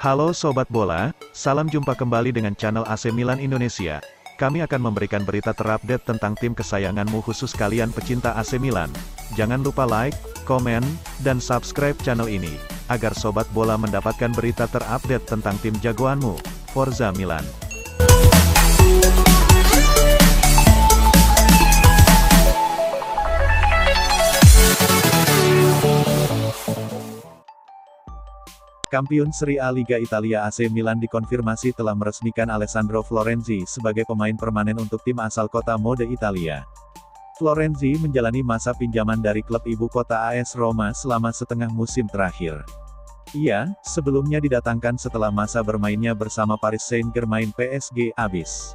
Halo Sobat Bola, salam jumpa kembali dengan channel AC Milan Indonesia. Kami akan memberikan berita terupdate tentang tim kesayanganmu khusus kalian pecinta AC Milan. Jangan lupa like, komen, dan subscribe channel ini, agar Sobat Bola mendapatkan berita terupdate tentang tim jagoanmu, Forza Milan. Kampiun Serie A Liga Italia AC Milan dikonfirmasi telah meresmikan Alessandro Florenzi sebagai pemain permanen untuk tim asal kota mode Italia. Florenzi menjalani masa pinjaman dari klub ibu kota AS Roma selama setengah musim terakhir. Ia, sebelumnya didatangkan setelah masa bermainnya bersama Paris Saint-Germain PSG habis.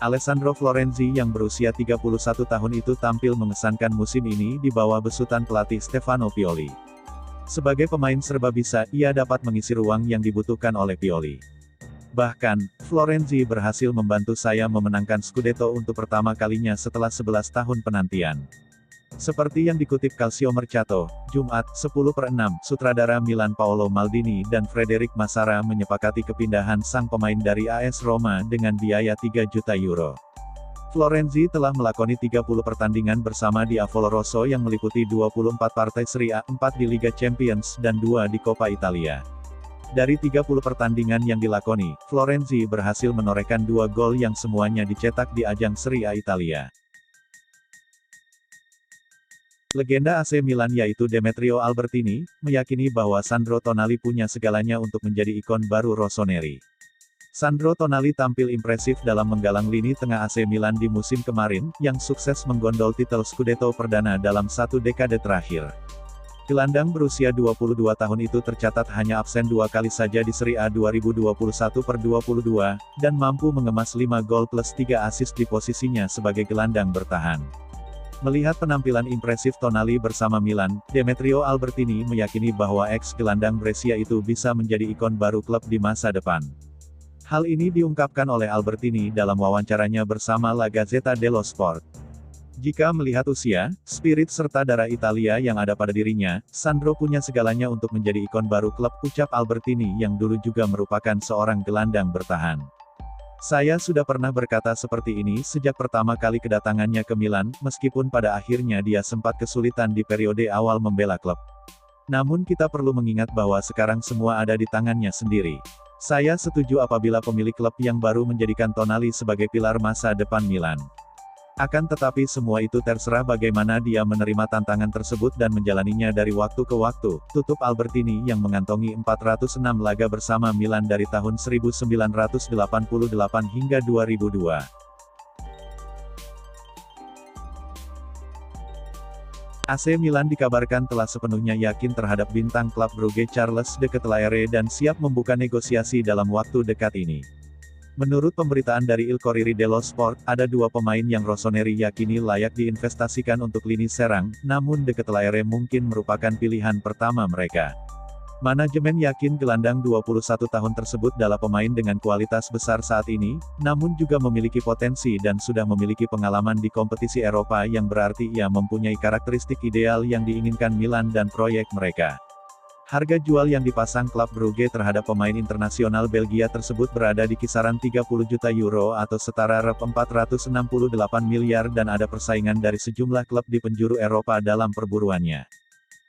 Alessandro Florenzi yang berusia 31 tahun itu tampil mengesankan musim ini di bawah besutan pelatih Stefano Pioli. Sebagai pemain serba bisa, ia dapat mengisi ruang yang dibutuhkan oleh Pioli. Bahkan, Florenzi berhasil membantu saya memenangkan Scudetto untuk pertama kalinya setelah 11 tahun penantian. Seperti yang dikutip Calcio Mercato, Jumat, 10/6, sutradara Milan Paolo Maldini dan Frederic Massara menyepakati kepindahan sang pemain dari AS Roma dengan biaya 3 juta euro. Florenzi telah melakoni 30 pertandingan bersama di Avolo Rosso yang meliputi 24 partai Serie A, 4 di Liga Champions, dan 2 di Coppa Italia. Dari 30 pertandingan yang dilakoni, Florenzi berhasil menorehkan 2 gol yang semuanya dicetak di ajang Serie A Italia. Legenda AC Milan yaitu Demetrio Albertini, meyakini bahwa Sandro Tonali punya segalanya untuk menjadi ikon baru Rossoneri. Sandro Tonali tampil impresif dalam menggalang lini tengah AC Milan di musim kemarin, yang sukses menggondol titel Scudetto perdana dalam 1 dekade terakhir. Gelandang berusia 22 tahun itu tercatat hanya absen 2 kali saja di Serie A 2021/22, dan mampu mengemas 5 gol plus 3 assist di posisinya sebagai gelandang bertahan. Melihat penampilan impresif Tonali bersama Milan, Demetrio Albertini meyakini bahwa ex-gelandang Brescia itu bisa menjadi ikon baru klub di masa depan. Hal ini diungkapkan oleh Albertini dalam wawancaranya bersama La Gazzetta dello Sport. Jika melihat usia, spirit serta darah Italia yang ada pada dirinya, Sandro punya segalanya untuk menjadi ikon baru klub, ucap Albertini yang dulu juga merupakan seorang gelandang bertahan. Saya sudah pernah berkata seperti ini sejak pertama kali kedatangannya ke Milan, meskipun pada akhirnya dia sempat kesulitan di periode awal membela klub. Namun kita perlu mengingat bahwa sekarang semua ada di tangannya sendiri. Saya setuju apabila pemilik klub yang baru menjadikan Tonali sebagai pilar masa depan Milan. Akan tetapi semua itu terserah bagaimana dia menerima tantangan tersebut dan menjalaninya dari waktu ke waktu, tutup Albertini yang mengantongi 406 laga bersama Milan dari tahun 1988 hingga 2002. AC Milan dikabarkan telah sepenuhnya yakin terhadap bintang klub Brugge Charles de Ketelaere dan siap membuka negosiasi dalam waktu dekat ini. Menurut pemberitaan dari Il Corriere dello Sport, ada 2 pemain yang Rossoneri yakini layak diinvestasikan untuk lini serang, namun de Ketelaere mungkin merupakan pilihan pertama mereka. Manajemen yakin gelandang 21 tahun tersebut adalah pemain dengan kualitas besar saat ini, namun juga memiliki potensi dan sudah memiliki pengalaman di kompetisi Eropa yang berarti ia mempunyai karakteristik ideal yang diinginkan Milan dan proyek mereka. Harga jual yang dipasang klub Brugge terhadap pemain internasional Belgia tersebut berada di kisaran 30 juta euro atau setara rp 468 miliar dan ada persaingan dari sejumlah klub di penjuru Eropa dalam perburuannya.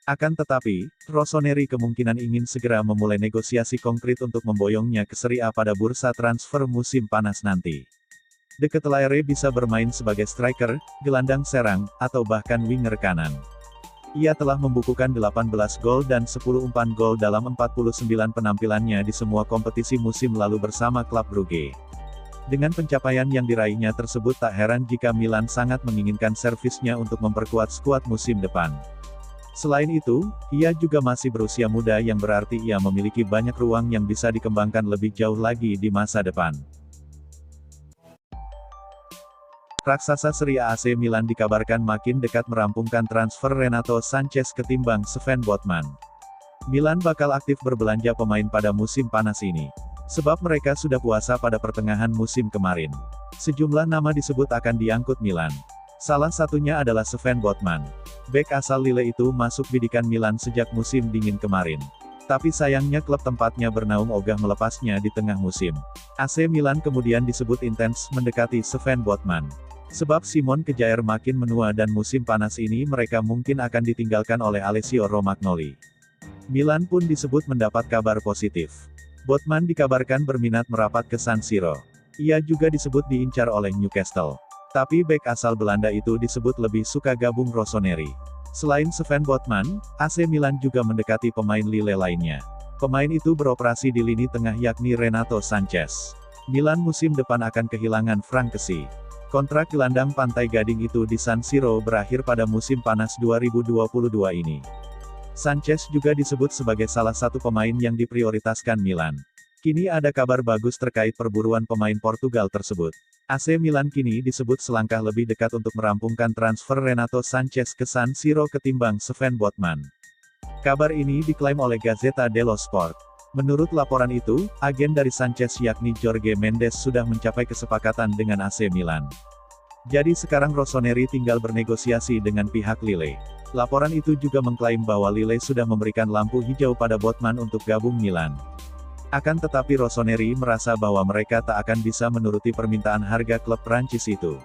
Akan tetapi, Rossoneri kemungkinan ingin segera memulai negosiasi konkret untuk memboyongnya ke Serie A pada bursa transfer musim panas nanti. De Ketelaere bisa bermain sebagai striker, gelandang serang, atau bahkan winger kanan. Ia telah membukukan 18 gol dan 10 umpan gol dalam 49 penampilannya di semua kompetisi musim lalu bersama klub Brugge. Dengan pencapaian yang diraihnya tersebut tak heran jika Milan sangat menginginkan servisnya untuk memperkuat skuad musim depan. Selain itu, ia juga masih berusia muda yang berarti ia memiliki banyak ruang yang bisa dikembangkan lebih jauh lagi di masa depan. Raksasa Serie A AC Milan dikabarkan makin dekat merampungkan transfer Renato Sanchez ketimbang Sven Botman. Milan bakal aktif berbelanja pemain pada musim panas ini. Sebab mereka sudah puasa pada pertengahan musim kemarin. Sejumlah nama disebut akan diangkut Milan. Salah satunya adalah Sven Botman. Bek asal Lille itu masuk bidikan Milan sejak musim dingin kemarin. Tapi sayangnya klub tempatnya bernaung ogah melepasnya di tengah musim. AC Milan kemudian disebut intens mendekati Sven Botman. Sebab Simon Kjaer makin menua dan musim panas ini mereka mungkin akan ditinggalkan oleh Alessio Romagnoli. Milan pun disebut mendapat kabar positif. Botman dikabarkan berminat merapat ke San Siro. Ia juga disebut diincar oleh Newcastle. Tapi bek asal Belanda itu disebut lebih suka gabung Rossoneri. Selain Sven Botman, AC Milan juga mendekati pemain Lille lainnya. Pemain itu beroperasi di lini tengah yakni Renato Sanchez. Milan musim depan akan kehilangan Frank Kessie. Kontrak gelandang Pantai Gading itu di San Siro berakhir pada musim panas 2022 ini. Sanchez juga disebut sebagai salah satu pemain yang diprioritaskan Milan. Kini ada kabar bagus terkait perburuan pemain Portugal tersebut. AC Milan kini disebut selangkah lebih dekat untuk merampungkan transfer Renato Sanchez ke San Siro ketimbang Sven Botman. Kabar ini diklaim oleh Gazzetta dello Sport. Menurut laporan itu, agen dari Sanchez yakni Jorge Mendes sudah mencapai kesepakatan dengan AC Milan. Jadi sekarang Rossoneri tinggal bernegosiasi dengan pihak Lille. Laporan itu juga mengklaim bahwa Lille sudah memberikan lampu hijau pada Botman untuk gabung Milan. Akan tetapi Rossoneri merasa bahwa mereka tak akan bisa menuruti permintaan harga klub Prancis itu.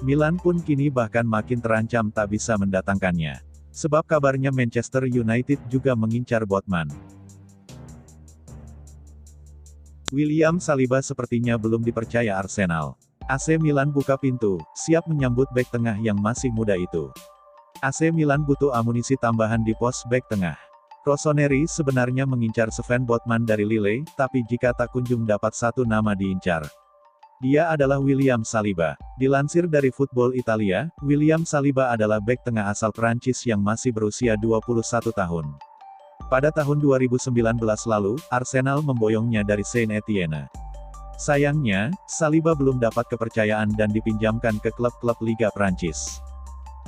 Milan pun kini bahkan makin terancam tak bisa mendatangkannya. Sebab kabarnya Manchester United juga mengincar Botman. William Saliba sepertinya belum dipercaya Arsenal. AC Milan buka pintu, siap menyambut bek tengah yang masih muda itu. AC Milan butuh amunisi tambahan di pos bek tengah. Rossoneri sebenarnya mengincar Sven Botman dari Lille, tapi jika tak kunjung dapat satu nama diincar. Dia adalah William Saliba. Dilansir dari Football Italia, William Saliba adalah bek tengah asal Prancis yang masih berusia 21 tahun. Pada tahun 2019 lalu, Arsenal memboyongnya dari Saint-Étienne. Sayangnya, Saliba belum dapat kepercayaan dan dipinjamkan ke klub-klub Liga Prancis.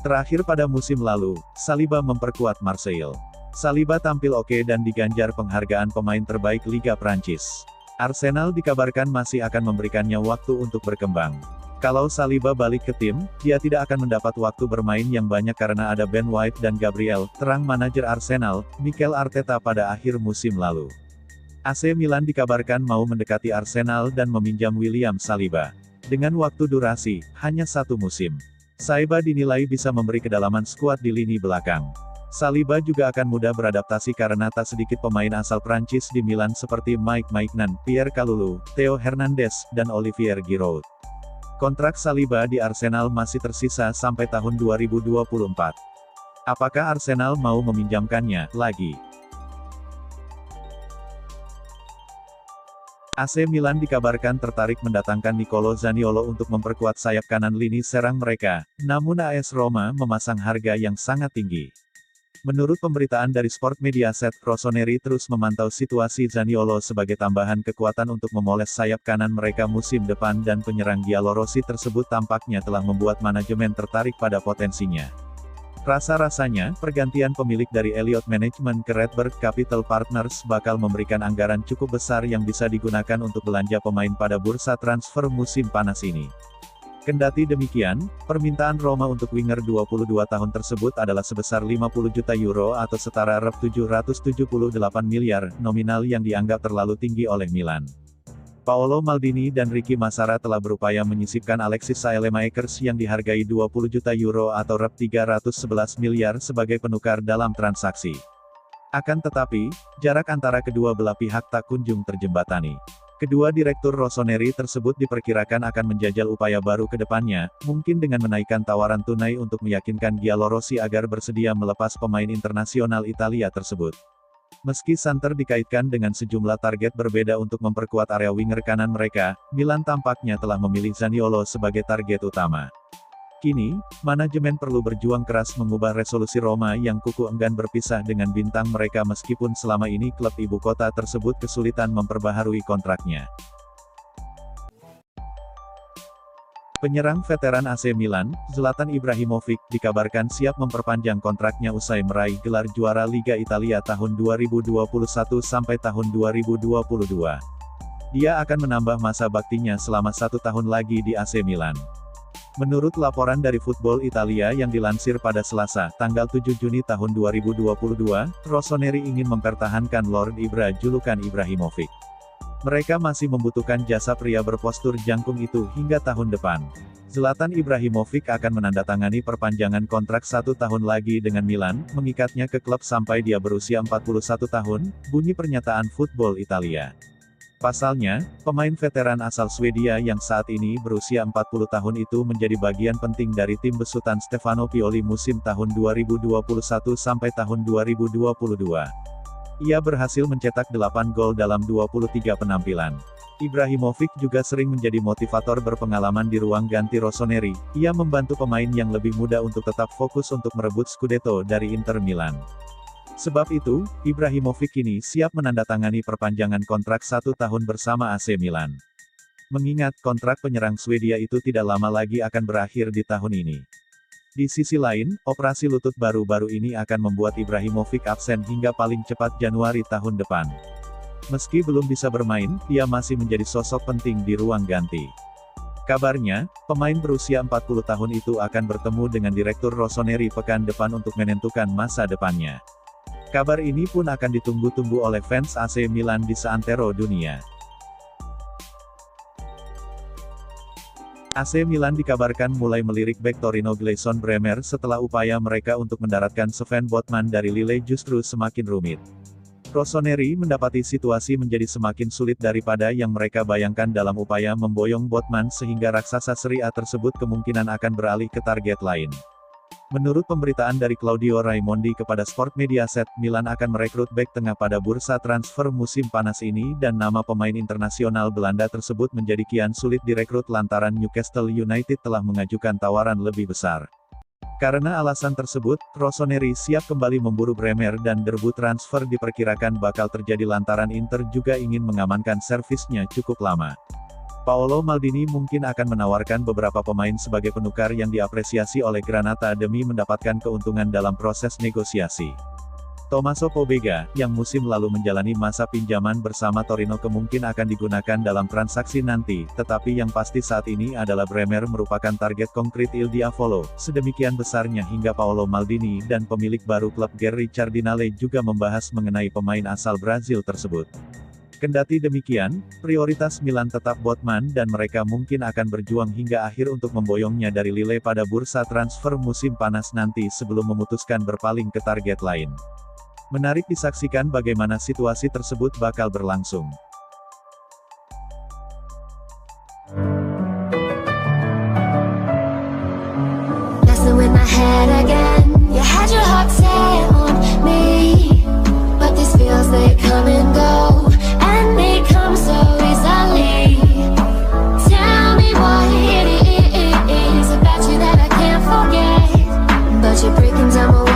Terakhir pada musim lalu, Saliba memperkuat Marseille. Saliba tampil oke dan diganjar penghargaan pemain terbaik Liga Prancis. Arsenal dikabarkan masih akan memberikannya waktu untuk berkembang. Kalau Saliba balik ke tim, dia tidak akan mendapat waktu bermain yang banyak karena ada Ben White dan Gabriel, terang manajer Arsenal, Mikel Arteta pada akhir musim lalu. AC Milan dikabarkan mau mendekati Arsenal dan meminjam William Saliba. Dengan waktu durasi, hanya satu musim. Saliba dinilai bisa memberi kedalaman skuad di lini belakang. Saliba juga akan mudah beradaptasi karena tak sedikit pemain asal Prancis di Milan seperti Mike Maignan, Pierre Kalulu, Theo Hernandez, dan Olivier Giroud. Kontrak Saliba di Arsenal masih tersisa sampai tahun 2024. Apakah Arsenal mau meminjamkannya lagi? AC Milan dikabarkan tertarik mendatangkan Nicolo Zaniolo untuk memperkuat sayap kanan lini serang mereka, namun AS Roma memasang harga yang sangat tinggi. Menurut pemberitaan dari Sport Mediaset, Rossoneri terus memantau situasi Zaniolo sebagai tambahan kekuatan untuk memoles sayap kanan mereka musim depan dan penyerang Giallorossi tersebut tampaknya telah membuat manajemen tertarik pada potensinya. Rasa-rasanya, pergantian pemilik dari Elliott Management ke Redbird Capital Partners bakal memberikan anggaran cukup besar yang bisa digunakan untuk belanja pemain pada bursa transfer musim panas ini. Kendati demikian, permintaan Roma untuk winger 22 tahun tersebut adalah sebesar 50 juta euro atau setara rep 778 miliar, nominal yang dianggap terlalu tinggi oleh Milan. Paolo Maldini dan Ricky Massara telah berupaya menyisipkan Alexis Saelemaekers yang dihargai 20 juta euro atau rep 311 miliar sebagai penukar dalam transaksi. Akan tetapi, jarak antara kedua belah pihak tak kunjung terjembatani. Kedua direktur Rossoneri tersebut diperkirakan akan menjajal upaya baru ke depannya, mungkin dengan menaikkan tawaran tunai untuk meyakinkan Giallorossi agar bersedia melepas pemain internasional Italia tersebut. Meski santer dikaitkan dengan sejumlah target berbeda untuk memperkuat area winger kanan mereka, Milan tampaknya telah memilih Zaniolo sebagai target utama. Kini, manajemen perlu berjuang keras mengubah resolusi Roma yang kuku enggan berpisah dengan bintang mereka meskipun selama ini klub ibu kota tersebut kesulitan memperbaharui kontraknya. Penyerang veteran AC Milan, Zlatan Ibrahimovic, dikabarkan siap memperpanjang kontraknya usai meraih gelar juara Liga Italia tahun 2021 sampai tahun 2022. Dia akan menambah masa baktinya selama 1 tahun lagi di AC Milan. Menurut laporan dari Football Italia yang dilansir pada Selasa, tanggal 7 Juni tahun 2022, Rossoneri ingin mempertahankan Lord Ibra julukan Ibrahimovic. Mereka masih membutuhkan jasa pria berpostur jangkung itu hingga tahun depan. Zlatan Ibrahimovic akan menandatangani perpanjangan kontrak 1 tahun lagi dengan Milan, mengikatnya ke klub sampai dia berusia 41 tahun, bunyi pernyataan Football Italia. Pasalnya, pemain veteran asal Swedia yang saat ini berusia 40 tahun itu menjadi bagian penting dari tim besutan Stefano Pioli musim tahun 2021 sampai tahun 2022. Ia berhasil mencetak 8 gol dalam 23 penampilan. Ibrahimovic juga sering menjadi motivator berpengalaman di ruang ganti Rossoneri. Ia membantu pemain yang lebih muda untuk tetap fokus untuk merebut Scudetto dari Inter Milan. Sebab itu, Ibrahimovic kini siap menandatangani perpanjangan kontrak 1 tahun bersama AC Milan. Mengingat kontrak penyerang Swedia itu tidak lama lagi akan berakhir di tahun ini. Di sisi lain, operasi lutut baru-baru ini akan membuat Ibrahimovic absen hingga paling cepat Januari tahun depan. Meski belum bisa bermain, dia masih menjadi sosok penting di ruang ganti. Kabarnya, pemain berusia 40 tahun itu akan bertemu dengan Direktur Rossoneri pekan depan untuk menentukan masa depannya. Kabar ini pun akan ditunggu-tunggu oleh fans AC Milan di seantero dunia. AC Milan dikabarkan mulai melirik bek Torino Gleison Bremer setelah upaya mereka untuk mendaratkan Sven Botman dari Lille justru semakin rumit. Rossoneri mendapati situasi menjadi semakin sulit daripada yang mereka bayangkan dalam upaya memboyong Botman sehingga raksasa Serie A tersebut kemungkinan akan beralih ke target lain. Menurut pemberitaan dari Claudio Raimondi kepada Sport Mediaset, Milan akan merekrut bek tengah pada bursa transfer musim panas ini dan nama pemain internasional Belanda tersebut menjadi kian sulit direkrut lantaran Newcastle United telah mengajukan tawaran lebih besar. Karena alasan tersebut, Rossoneri siap kembali memburu Bremer dan derbu transfer diperkirakan bakal terjadi lantaran Inter juga ingin mengamankan servisnya cukup lama. Paolo Maldini mungkin akan menawarkan beberapa pemain sebagai penukar yang diapresiasi oleh Granata demi mendapatkan keuntungan dalam proses negosiasi. Tommaso Pobega, yang musim lalu menjalani masa pinjaman bersama Torino kemungkinan akan digunakan dalam transaksi nanti, tetapi yang pasti saat ini adalah Bremer merupakan target konkret Il Diavolo, sedemikian besarnya hingga Paolo Maldini dan pemilik baru klub Gary Cardinale juga membahas mengenai pemain asal Brazil tersebut. Kendati demikian, prioritas Milan tetap Botman dan mereka mungkin akan berjuang hingga akhir untuk memboyongnya dari Lille pada bursa transfer musim panas nanti sebelum memutuskan berpaling ke target lain. Menarik disaksikan bagaimana situasi tersebut bakal berlangsung. You're breaking down my